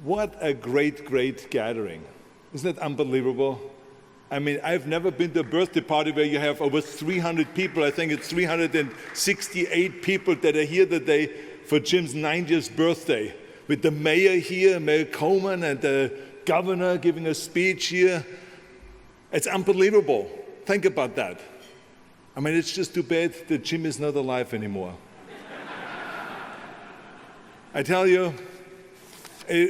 What a great, great gathering. Isn't it unbelievable? I mean, I've never been to a birthday party where you have over 300 people. I think it's 368 people that are here today for Jim's 90th birthday. With the mayor here, Mayor Coleman, and the governor giving a speech here. It's unbelievable. Think about that. I mean, it's just too bad that Jim is not alive anymore. I tell you,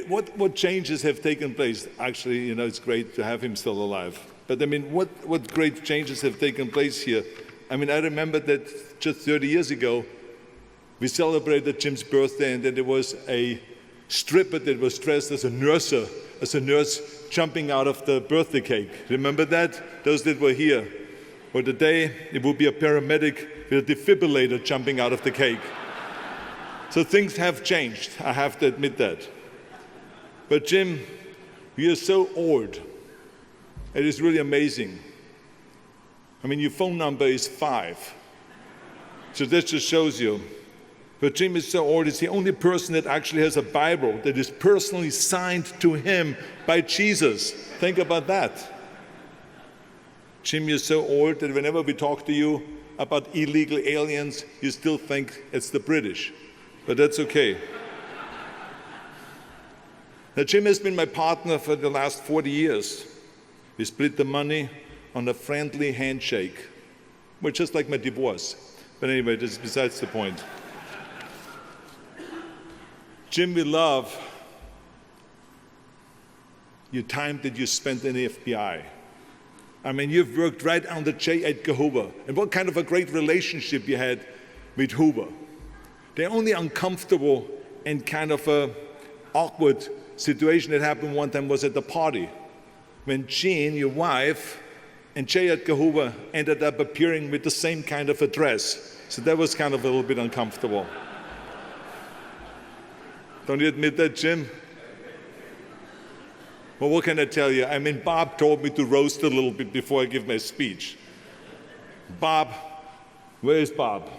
what changes have taken place? Actually, you know, it's great to have him still alive. But I mean, what great changes have taken place here? I mean, I remember that just 30 years ago, we celebrated Jim's birthday, and then there was a stripper that was dressed as a nurse jumping out of the birthday cake. Remember that? Those that were here. Or today, it would be a paramedic with a defibrillator jumping out of the cake. So things have changed, I have to admit that. But Jim, you are so old. It is really amazing. I mean, your phone number is 5. So that just shows you. But Jim is so old, he's the only person that actually has a Bible that is personally signed to him by Jesus. Think about that. Jim, you're so old that whenever we talk to you about illegal aliens, you still think it's the British. But that's okay. Now, Jim has been my partner for the last 40 years. We split the money on a friendly handshake. Well, just like my divorce. But anyway, this is besides the point. Jim, we love your time that you spent in the FBI. I mean, you've worked right under J. Edgar Hoover. And what kind of a great relationship you had with Hoover. The only uncomfortable and kind of a awkward situation that happened one time was at the party when Jean, your wife, and J. Edgar Hoover ended up appearing with the same kind of a dress. So that was kind of a little bit uncomfortable. Don't you admit that, Jim? Well, what can I tell you? I mean, Bob told me to roast a little bit before I give my speech. Bob, where is Bob?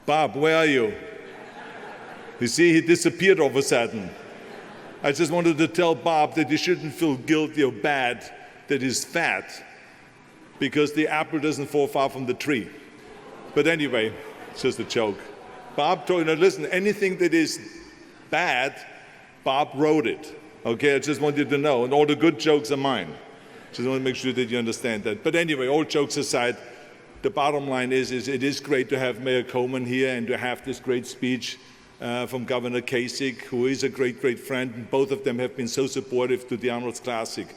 Bob, where are you? You see, he disappeared all of a sudden. I just wanted to tell Bob that he shouldn't feel guilty or bad that he's fat because the apple doesn't fall far from the tree. But anyway, it's just a joke. Bob told me, listen, anything that is bad, Bob wrote it. Okay, I just want you to know, and all the good jokes are mine. Just want to make sure that you understand that. But anyway, all jokes aside, the bottom line is it is great to have Mayor Coleman here and to have this great speech from Governor Kasich, who is a great, great friend. And both of them have been so supportive to the Arnold Classic.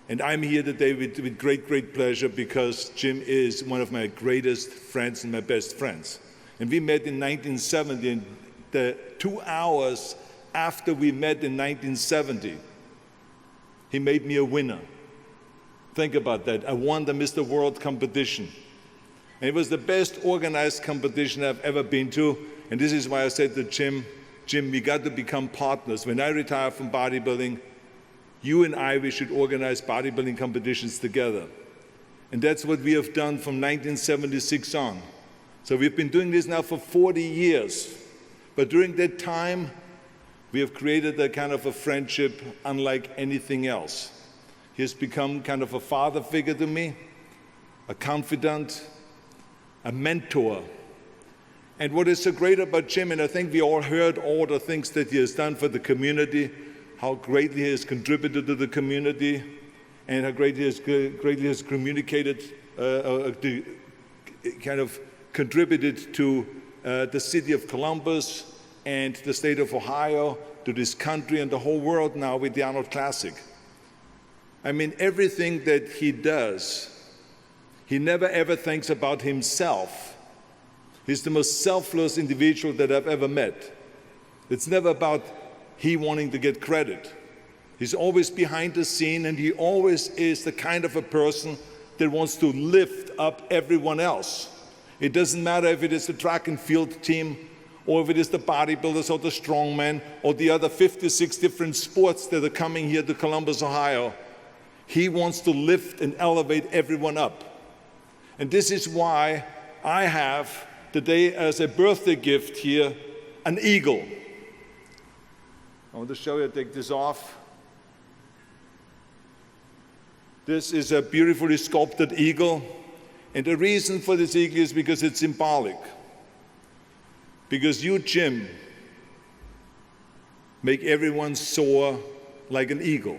And I'm here today with great, great pleasure because Jim is one of my greatest friends and my best friends. And we met in 1970, and the 2 hours after we met in 1970, he made me a winner. Think about that. I won the Mr. World competition. And it was the best organized competition I've ever been to. And this is why I said to Jim, we got to become partners. When I retire from bodybuilding, you and I, we should organize bodybuilding competitions together. And that's what we have done from 1976 on. So we've been doing this now for 40 years. But during that time, we have created a kind of a friendship unlike anything else. He has become kind of a father figure to me, a confidant, a mentor. And what is so great about Jim, and I think we all heard all the things that he has done for the community, how greatly he has contributed to the community, and how greatly he has communicated, kind of contributed to the city of Columbus and the state of Ohio, to this country and the whole world now with the Arnold Classic. I mean, everything that he does, he never ever thinks about himself. He's the most selfless individual that I've ever met. It's never about he wanting to get credit. He's always behind the scene, and he always is the kind of a person that wants to lift up everyone else. It doesn't matter if it is the track and field team, or if it is the bodybuilders or the strongmen, or the other 56 different sports that are coming here to Columbus, Ohio. He wants to lift and elevate everyone up. And this is why I have today as a birthday gift here an eagle. I want to show you, take this off. This is a beautifully sculpted eagle. And the reason for this eagle is because it's symbolic. Because you, Jim, make everyone soar like an eagle.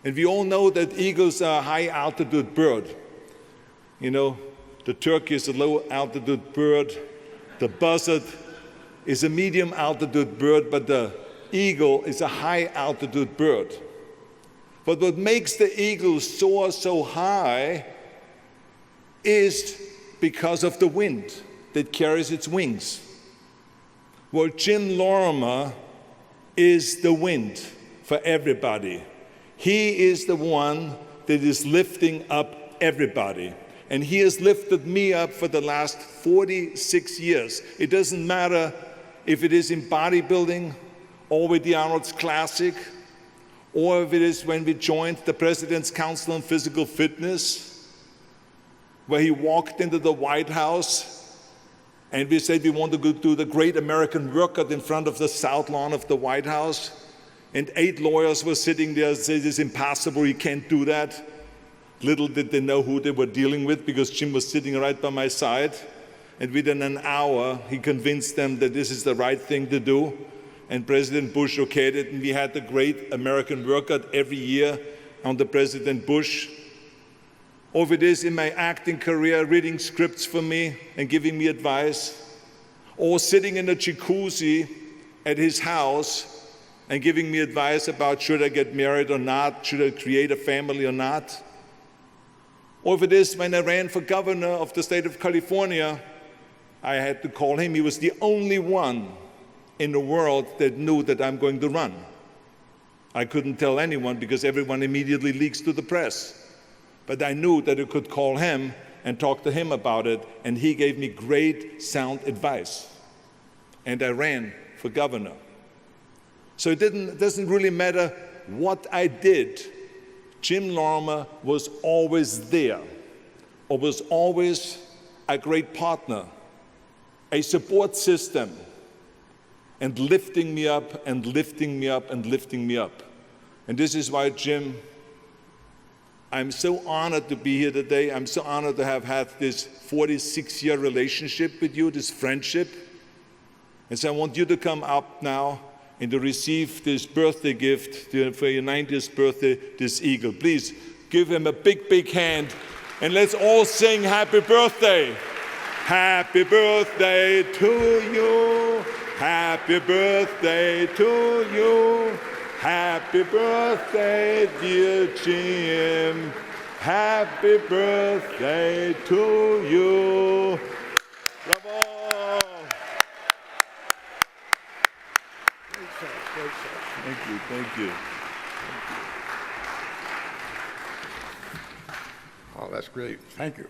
And we all know that eagles are a high-altitude bird. You know, the turkey is a low-altitude bird. The buzzard is a medium-altitude bird, but the eagle is a high-altitude bird. But what makes the eagle soar so high is because of the wind that carries its wings. Well, Jim Lorimer is the wind for everybody. He is the one that is lifting up everybody. And he has lifted me up for the last 46 years. It doesn't matter if it is in bodybuilding or with the Arnold's Classic, or if it is when we joined the President's Council on Physical Fitness, where he walked into the White House and we said we want to go do the great American workout in front of the south lawn of the White House. And 8 lawyers were sitting there and said, it's impossible, you can't do that. Little did they know who they were dealing with, because Jim was sitting right by my side. And within an hour, he convinced them that this is the right thing to do. And President Bush okayed it, and we had the great American workout every year under President Bush. Or if it is in my acting career, reading scripts for me and giving me advice, or sitting in a jacuzzi at his house and giving me advice about should I get married or not, should I create a family or not. Or if it is when I ran for governor of the state of California, I had to call him. He was the only one in the world that knew that I'm going to run. I couldn't tell anyone because everyone immediately leaks to the press. But I knew that I could call him and talk to him about it, and he gave me great sound advice. And I ran for governor. So it doesn't really matter what I did. Jim Lorimer was always there, or was always a great partner, a support system, and lifting me up and lifting me up and lifting me up. And this is why, Jim, I'm so honored to be here today. I'm so honored to have had this 46-year relationship with you, this friendship. And so I want you to come up now and to receive this birthday gift for your 90th birthday, this eagle. Please give him a big, big hand, and let's all sing happy birthday. Happy birthday to you. Happy birthday to you. Happy birthday, dear Jim. Happy birthday to you. Bravo. Thank you, thank you. Oh, that's great. Thank you.